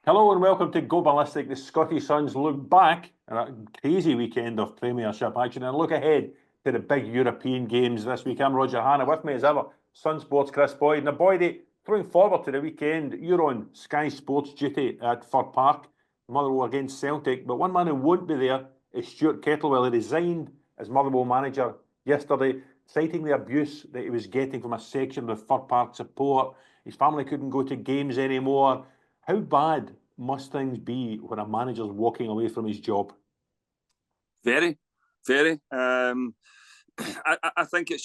Hello and welcome to Go Ballistic. The Scottish Suns look back at a crazy weekend of Premiership action and look ahead to the big European games this week. I'm Roger Hanna. With me as ever, Sun Sports' Kris Boyd. Now, Boydie, throwing forward to the weekend, you're on Sky Sports duty at Fir Park, Motherwell against Celtic. But one man who won't be there is Stuart Kettlewell. He resigned as Motherwell manager yesterday, citing the abuse that he was getting from a section of Fir Park support. His family couldn't go to games anymore. How bad must things be when a manager's walking away from his job? Very, very. I think it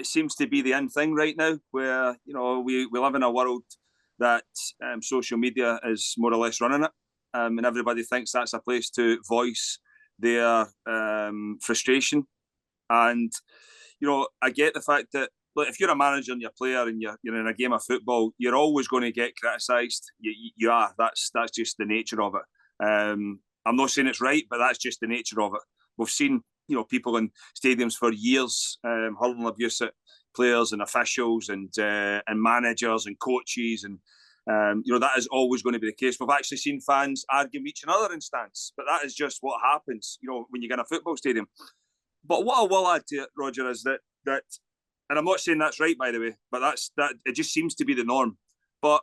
seems to be the end thing right now, where we live in a world that social media is more or less running it, and everybody thinks that's a place to voice their frustration. And I get the fact that, look, if you're a manager and you're a player and you're in a game of football, you're always going to get criticised. You are. That's just the nature of it. I'm not saying it's right, but that's just the nature of it. We've seen people in stadiums for years hurling abuse at players and officials and managers and coaches, and that is always going to be the case. We've actually seen fans argue with each another in stands, but that is just what happens. When you get in a football stadium. But what I will add to it, Roger, is that. And I'm not saying that's right, by the way, but that it just seems to be the norm. But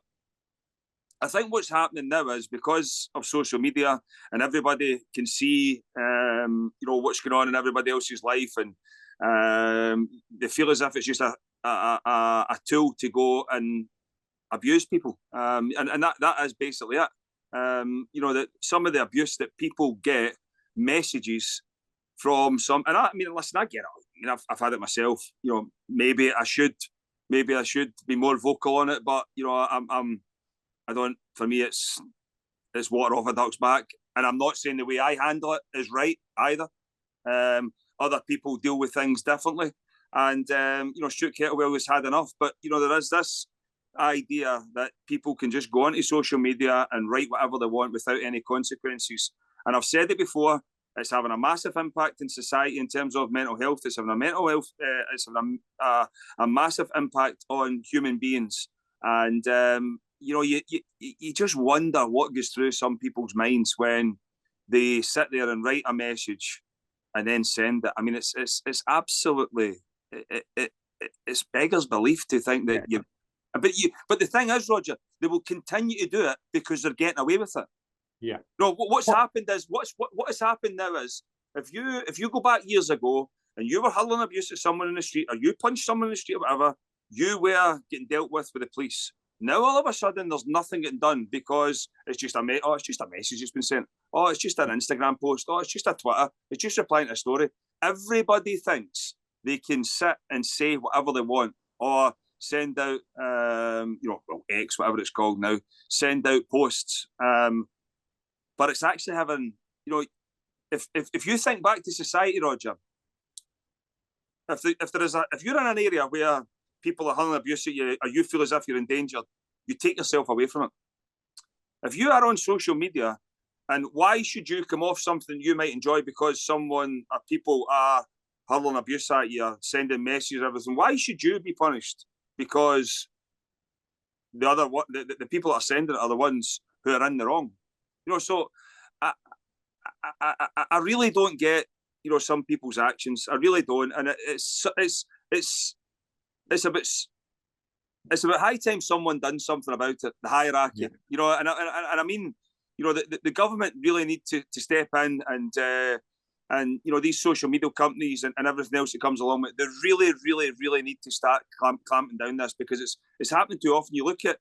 I think what's happening now is because of social media and everybody can see, what's going on in everybody else's life, and they feel as if it's just a tool to go and abuse people, and that is basically it. That some of the abuse that people get, messages from some, and I mean, listen, I get it. I've had it myself. Maybe I should be more vocal on it, but I don't. For me, it's water off a duck's back, and I'm not saying the way I handle it is right either. Other people deal with things differently, and Stuart Kettlewell has had enough. But there is this idea that people can just go onto social media and write whatever they want without any consequences. And I've said it before. It's having a massive impact in society in terms of mental health. It's having a mental health. It's having a massive impact on human beings. And you just wonder what goes through some people's minds when they sit there and write a message and then send it. I mean, it's absolutely it's beggars belief to think that you. But the thing is, Roger, they will continue to do it because they're getting away with it. Yeah. No, what's happened is what has happened now is if you go back years ago and you were hurling abuse at someone in the street, or you punched someone in the street or whatever, you were getting dealt with the police. Now all of a sudden there's nothing getting done because it's just a message that's been sent. Oh, it's just an Instagram post. Oh, it's just a Twitter. It's just replying to a story. Everybody thinks they can sit and say whatever they want, or send out X, whatever it's called now, send out posts. But it's actually having, if you think back to society, Roger, if you're in an area where people are hurling abuse at you, or you feel as if you're endangered, you take yourself away from it. If you are on social media, and why should you come off something you might enjoy because someone or people are hurling abuse at you, sending messages, everything? Why should you be punished because the people that are sending it are the ones who are in the wrong? So I really don't get some people's actions. I really don't, and it's about high time someone done something about it. The hierarchy, yeah. And I mean, the government really need to step in, and these social media companies and everything else that comes along with it, they really, really, really need to start clamping down this, because it's happening too often. You look at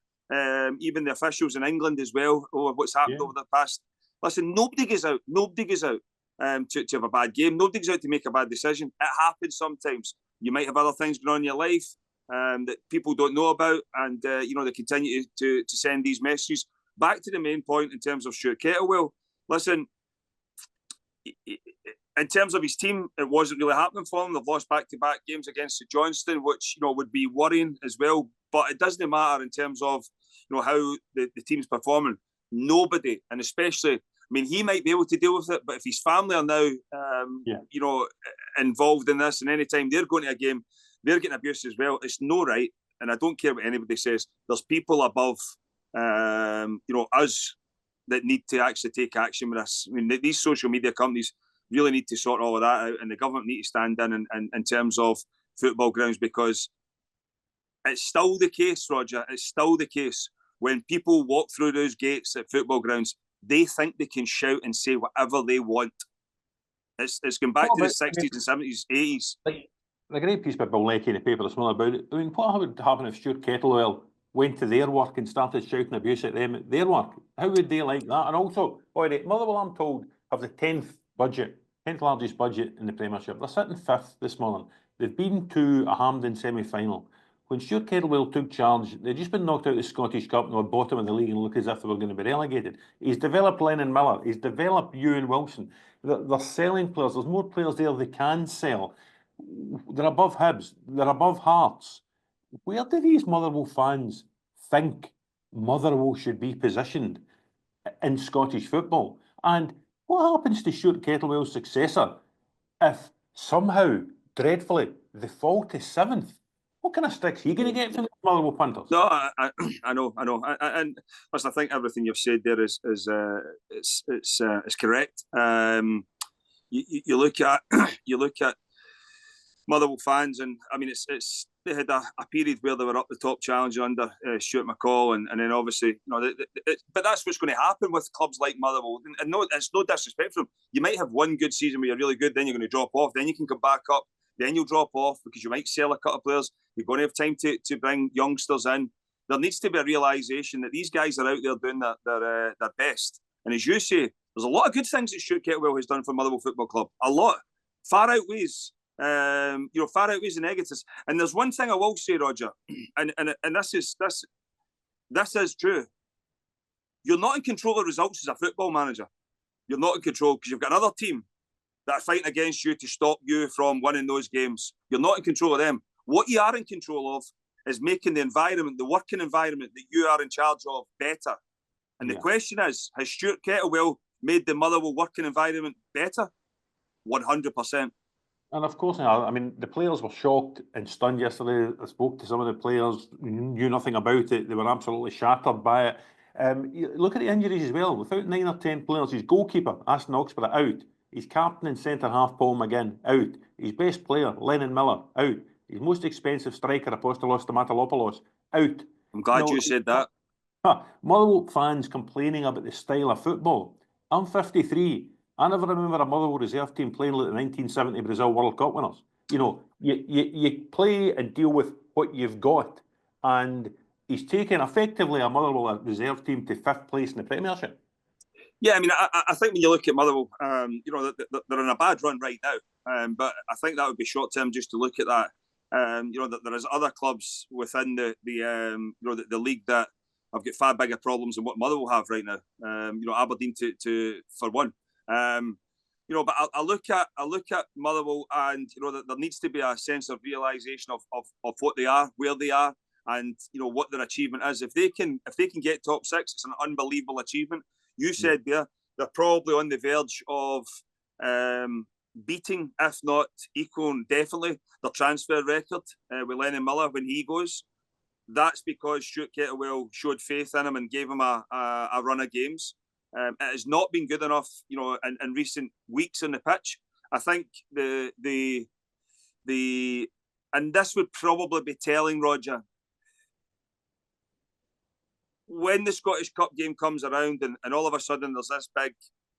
even the officials in England as well, what's happened over the past. Listen, nobody goes out to have a bad game. Nobody goes out to make a bad decision. It happens sometimes. You might have other things going on in your life that people don't know about, and they continue to send these messages. Back to the main point in terms of Stuart Kettlewell. Listen, in terms of his team, it wasn't really happening for them. They've lost back-to-back games against St Johnstone, which would be worrying as well. But it doesn't matter in terms of how the team's performing. Nobody, and especially, I mean, he might be able to deal with it, but if his family are now, involved in this, and anytime they're going to a game, they're getting abused as well. It's no right, and I don't care what anybody says. There's people above us that need to actually take action with this. I mean, these social media companies really need to sort all of that out, and the government need to stand in terms of football grounds, because it's still the case, Roger. It's still the case when people walk through those gates at football grounds, they think they can shout and say whatever they want. It's going back to the 60s and 70s, 80s. Like, the great piece by Bill Leckie in the paper this morning about it. I mean, what would happen if Stuart Kettlewell went to their work and started shouting abuse at them at their work? How would they like that? And also, Motherwell, I'm told, have the 10th largest budget in the Premiership. They're sitting 5th this morning. They've been to a Hampden semi-final. When Stuart Kettlewell took charge, they'd just been knocked out of the Scottish Cup and were bottom of the league and look as if they were going to be relegated. He's developed Lennon Miller. He's developed Ewan Wilson. They're selling players. There's more players there they can sell. They're above Hibs. They're above Hearts. Where do these Motherwell fans think Motherwell should be positioned in Scottish football? And what happens to Stuart Kettlewell's successor if somehow, dreadfully, they fall to 7th? What kind of sticks are you going to get from the Motherwell punters? No, I know, and listen, I think everything you've said there is correct. You look at Motherwell fans, and I mean, they had a period where they were up the top challenger under Stuart McCall, and then obviously, but that's what's going to happen with clubs like Motherwell. And no, it's no disrespect for them. You might have one good season where you're really good, then you're going to drop off, then you can come back up, then you'll drop off because you might sell a couple of players. You're going to have time to bring youngsters in. There needs to be a realisation that these guys are out there doing their best. And as you say, there's a lot of good things that Stuart Kettlewell has done for Motherwell Football Club. A lot. Far outweighs the negatives. And there's one thing I will say, Roger, and this is true. You're not in control of results as a football manager. You're not in control because you've got another team that are fighting against you to stop you from winning those games. You're not in control of them. What you are in control of is making the environment, the working environment that you are in charge of, better. And the question is, has Stuart Kettlewell made the Motherwell working environment better? 100%. And of course, I mean, the players were shocked and stunned yesterday. I spoke to some of the players, knew nothing about it. They were absolutely shattered by it. Look at the injuries as well. Without 9 or 10 players, his goalkeeper, Aston Oxford, out. His captain and centre-half, Paul McGinn, out. His best player, Lennon Miller, out. His most expensive striker, Apostolos Stamatolopoulos, out. I'm glad you said that. Motherwell fans complaining about the style of football. I'm 53. I never remember a Motherwell reserve team playing like the 1970 Brazil World Cup winners. You play and deal with what you've got. And he's taken effectively a Motherwell reserve team to 5th place in the Premiership. Yeah, I mean, I think when you look at Motherwell, they're in a bad run right now. But I think that would be short term just to look at that. That there is other clubs within the league that have got far bigger problems than what Motherwell have right now. Aberdeen to for one. But I look at Motherwell, and that there needs to be a sense of realisation of what they are, where they are, and what their achievement is. If they can get top 6, it's an unbelievable achievement. You said they're probably on the verge of beating, if not equaling, definitely their transfer record with Lennon Miller when he goes. That's because Stuart Kettlewell showed faith in him and gave him a run of games. It has not been good enough, in recent weeks on the pitch. I think and this would probably be telling, Roger, when the Scottish Cup game comes around and all of a sudden there's this big,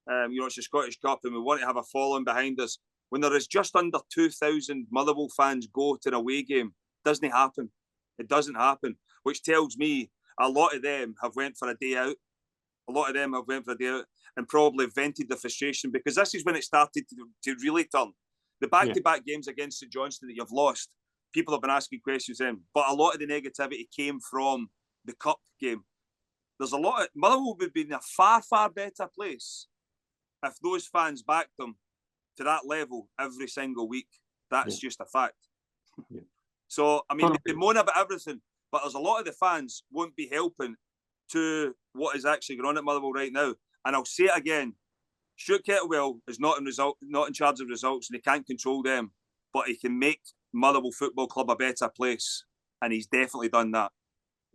it's the Scottish Cup and we want to have a following behind us, when there is just under 2,000 Motherwell fans go to an away game, it doesn't happen. It doesn't happen, which tells me a lot of them have went for a day out. And probably vented the frustration, because this is when it started to really turn. The back-to-back games against St Johnstone that you've lost, people have been asking questions then, but a lot of the negativity came from the Cup game. There's a lot of Motherwell would be in a far, far better place if those fans backed them to that level every single week. That's just a fact. Yeah. So, I mean, they moan about everything, but there's a lot of the fans won't be helping to what is actually going on at Motherwell right now. And I'll say it again, Stuart Kettlewell is not in charge of results, and he can't control them, but he can make Motherwell Football Club a better place, and he's definitely done that.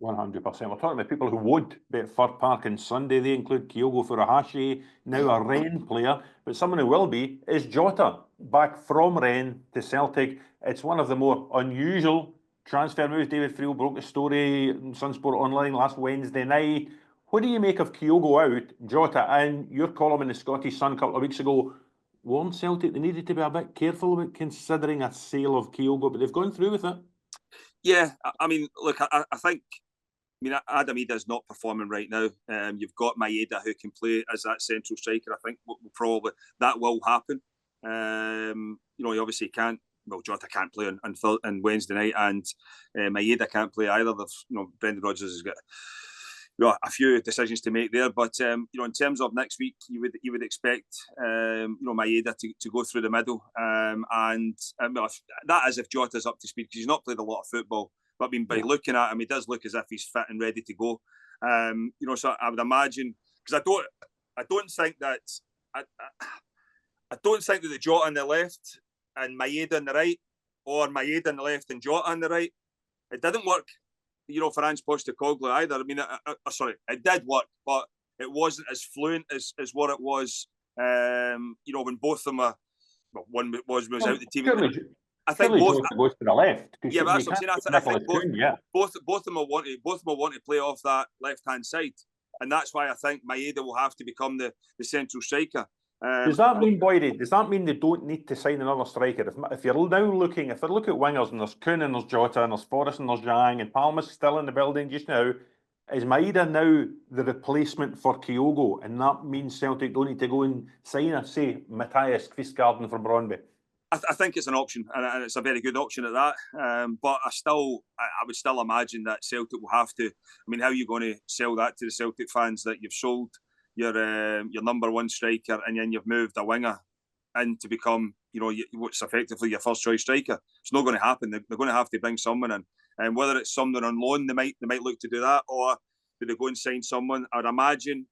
100%. We're talking about people who would be at Fir Park on Sunday. They include Kyogo Furuhashi, now a Rennes player, but someone who will be is Jota, back from Rennes to Celtic. It's one of the more unusual transfer moves. David Friel broke the story in Sunsport Online last Wednesday night. What do you make of Kyogo out, Jota, and your column in the Scottish Sun a couple of weeks ago warned Celtic they needed to be a bit careful about considering a sale of Kyogo, but they've gone through with it. Yeah, I mean, look, I think, Adam Ida's not performing right now. You've got Maeda who can play as that central striker. I think probably that will happen. He obviously can't. Well, Jota can't play on Wednesday night, and Maeda can't play either. Brendan Rodgers has got a few decisions to make there. But in terms of next week, you would expect Maeda to go through the middle, and that is if Jota's up to speed, because he's not played a lot of football. But I mean, by looking at him, he does look as if he's fit and ready to go. So I would imagine, because I don't think that the Jota on the left and Maeda on the right, or Maeda on the left and Jota on the right, it didn't work. For Ange Postecoglou either. I mean, sorry, it did work, but it wasn't as fluent as what it was. When both of them were, one was out the team. I think both goes to the left. Yeah, but that's what I'm saying. I think both of them will want to play off that left hand side, and that's why I think Maeda will have to become the central striker. Does that mean, Boydie? Does that mean they don't need to sign another striker? If you're now looking, if they look at wingers, and there's Kuhn and there's Jota and there's Forrest and there's Zhang and Palmer's still in the building just now, is Maeda now the replacement for Kyogo? And that means Celtic don't need to go and sign say Matthias Kvistgarden from Brøndby. I think it's an option, and it's a very good option at that. But I would still imagine that Celtic will have to. I mean, how are you going to sell that to the Celtic fans that you've sold your number one striker and then you've moved a winger in to become, what's effectively your first choice striker? It's not going to happen. They're going to have to bring someone in, and whether it's someone on loan, they might look to do that, or do they go and sign someone? I would imagine,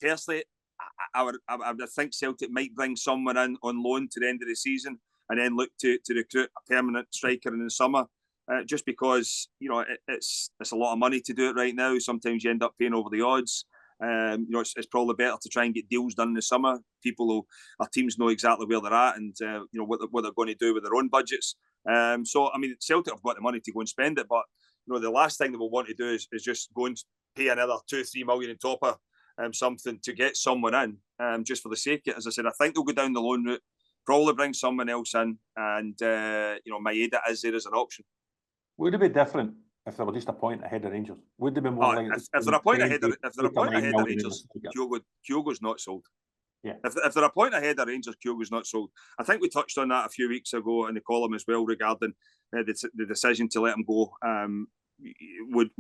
personally, I would think Celtic might bring someone in on loan to the end of the season and then look to recruit a permanent striker in the summer. Just because it's a lot of money to do it right now. Sometimes you end up paying over the odds. It's probably better to try and get deals done in the summer. Our teams know exactly where they're at and what they're going to do with their own budgets. So I mean, Celtic have got the money to go and spend it, but the last thing they will want to do is just go and pay another 2-3 million on top of something to get someone in, just for the sake of it. As I said, I think they'll go down the loan route, probably bring someone else in, and Maeda is there as an option. Would it be different if they were just a point ahead of Rangers? Would they be more likely? If they're a point ahead of Rangers, Kyogo's not sold. Yeah. If they're a point ahead of Rangers, Kyogo's not sold. I think we touched on that a few weeks ago in the column as well regarding the decision to let him go. Would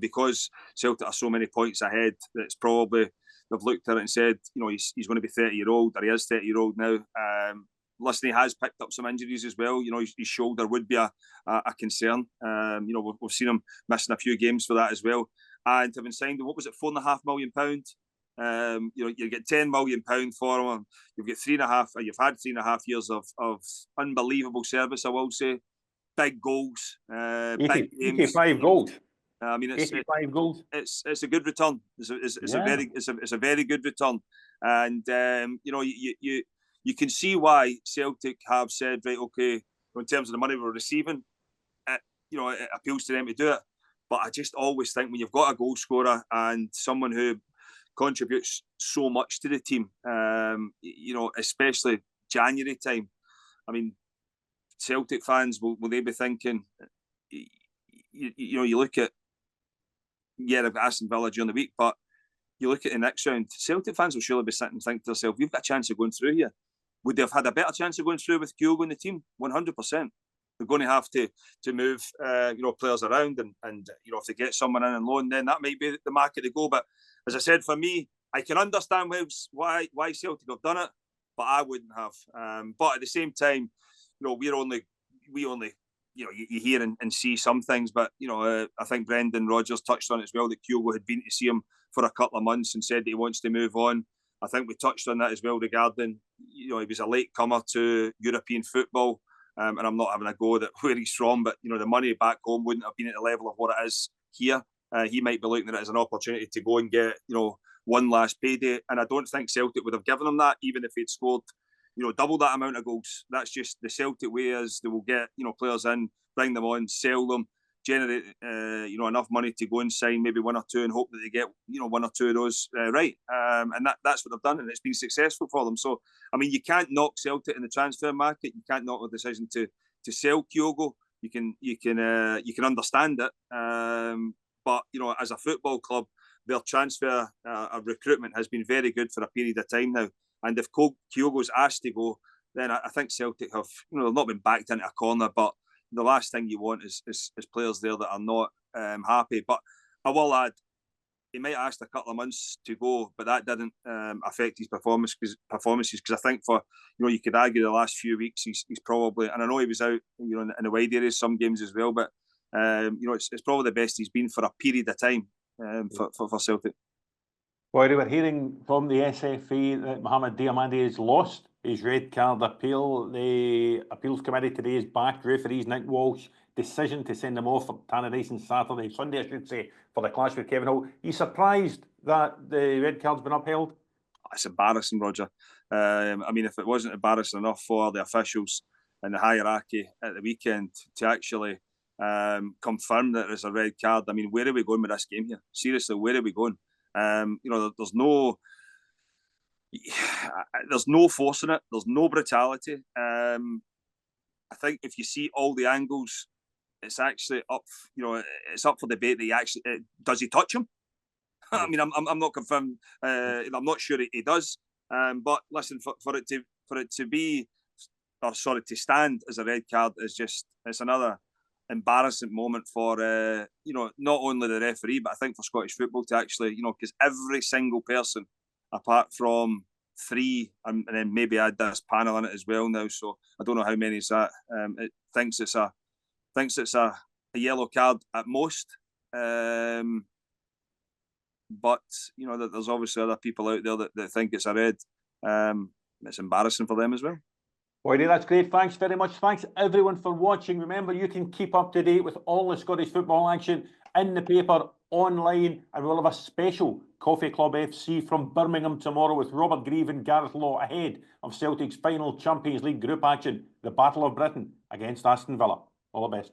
because Celtic are so many points ahead, it's probably they've looked at it and said, he's going to be 30-year-old, or he is 30-year-old now. Listen, he has picked up some injuries as well. His shoulder would be a concern. We've seen him missing a few games for that as well. And having signed, what was it, £4.5 million? You get £10 million for him. You've got 3.5. You've had 3.5 years of unbelievable service, I will say. Big goals, big games. 85 goals. I mean, it's 85 goals. It's a good return. It's a very good return, and you can see why Celtic have said, right, okay, in terms of the money we're receiving, it appeals to them to do it. But I just always think when you've got a goal scorer and someone who contributes so much to the team, especially January time, I mean, Celtic fans, will they be thinking, you look at, they've got Aston Villa during the week, but you look at the next round, Celtic fans will surely be sitting and think to themselves, we've got a chance of going through here. Would they have had a better chance of going through with Kyogo in the team? 100%. They're going to have to move, players around, and if they get someone in on loan, then that might be the market to go. But as I said, for me, I can understand why Celtic have done it, but I wouldn't have. But at the same time, we only you hear and see some things, but I think Brendan Rodgers touched on it as well, that Kyogo had been to see him for a couple of months and said that he wants to move on. I think we touched on that as well regarding, he was a late comer to European football. and I'm not having a go at where he's from, but the money back home wouldn't have been at the level of what it is here. He might be looking at it as an opportunity to go and get one last payday, and I don't think Celtic would have given him that, even if he'd scored double that amount of goals. That's just the Celtic way. Is they will get players in, bring them on, sell them, generate enough money to go and sign maybe one or two, and hope that they get one or two of those right. And that's what they've done, and it's been successful for them. So I mean, you can't knock Celtic in the transfer market. You can't knock the decision to sell Kyogo. You can understand it, but as a football club, their transfer of recruitment has been very good for a period of time now. And if Kyogo's asked to go, then I think Celtic have they've not been backed into a corner, but the last thing you want is players there that are not happy. But I will add, he might have asked a couple of months to go, but that didn't affect his performances. Because I think for you could argue the last few weeks he's probably, and I know he was out in the wide areas some games as well, but it's probably the best he's been for a period of time for Celtic. Well, we were hearing from the SFA that Mohamed Diomande has lost his red card appeal. The appeals committee today has backed referees Nick Walsh's decision to send him off for Tannadice on Sunday, I should say, for the clash with Kevin Hall. Are you surprised that the red card's been upheld? It's embarrassing, Roger. I mean, if it wasn't embarrassing enough for the officials and the hierarchy at the weekend to actually confirm that there's a red card, I mean, where are we going with this game here? Seriously, where are we going? There's no force in it. There's no brutality. I think if you see all the angles, it's actually up. It's up for debate. That he actually does he touch him? I mean, I'm not confirmed. I'm not sure he does. But listen, for it to be, or sorry, to stand as a red card is just, it's another embarrassing moment for not only the referee, but I think for Scottish football to actually because every single person apart from three, and then maybe add this panel in it as well now, so I don't know how many is that, it thinks it's a yellow card at most, but there's obviously other people out there that think it's a red. It's embarrassing for them as well. Well, that's great. Thanks very much. Thanks everyone for watching. Remember, you can keep up to date with all the Scottish football action in the paper, online, and we'll have a special Coffee Club FC from Birmingham tomorrow with Robert Grieve and Gareth Law ahead of Celtic's final Champions League group action, the Battle of Britain against Aston Villa. All the best.